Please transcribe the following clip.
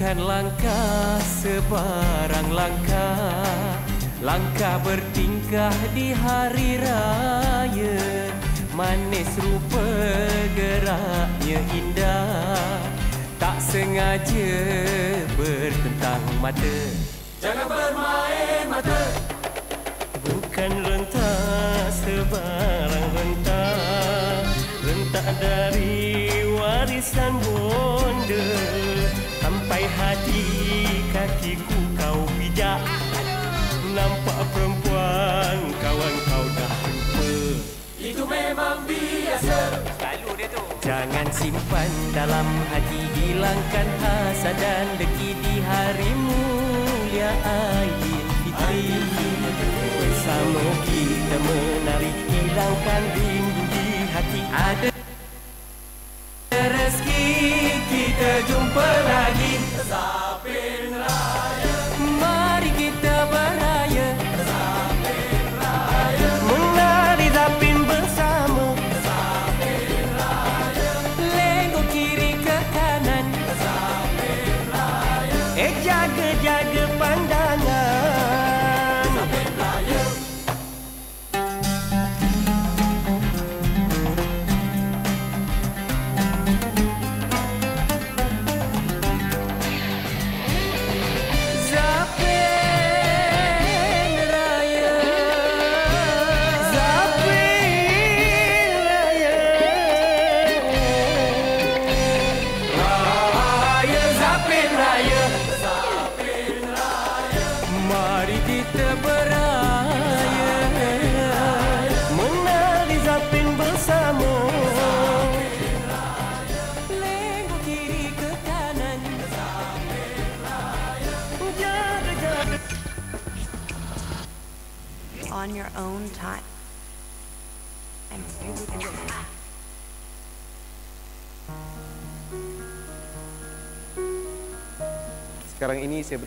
Bukan langkah sebarang langkah, langkah bertingkah di hari raya. Manis rupa geraknya indah, tak sengaja bertentang mata. Jangan bermain mata. Bukan rentak sebarang rentak, rentak dari warisan bonda. Sampai hati kakiku kau pijak, nampak perempuan kawan kau dah lupa. Itu memang biasa, selalu dia tu. Jangan simpan dalam hati, hilangkan hasad dan dengki di hari mulia Aidilfitri. Bersama kita menari, hilangkan rindu di hati. Ada rezeki kita jumpa lagi. Zapin Raya, mari kita beraya. Zapin Raya, menari zapin bersama. Zapin Raya, lenggok kiri ke kanan. Zapin Raya, jaga-jaga pandangan. Zapin Raya. Mari kita beraya, menari zapin bersama. Lenggok kiri ke kanan. Jaga-jaga. On your own time. Sekarang ini saya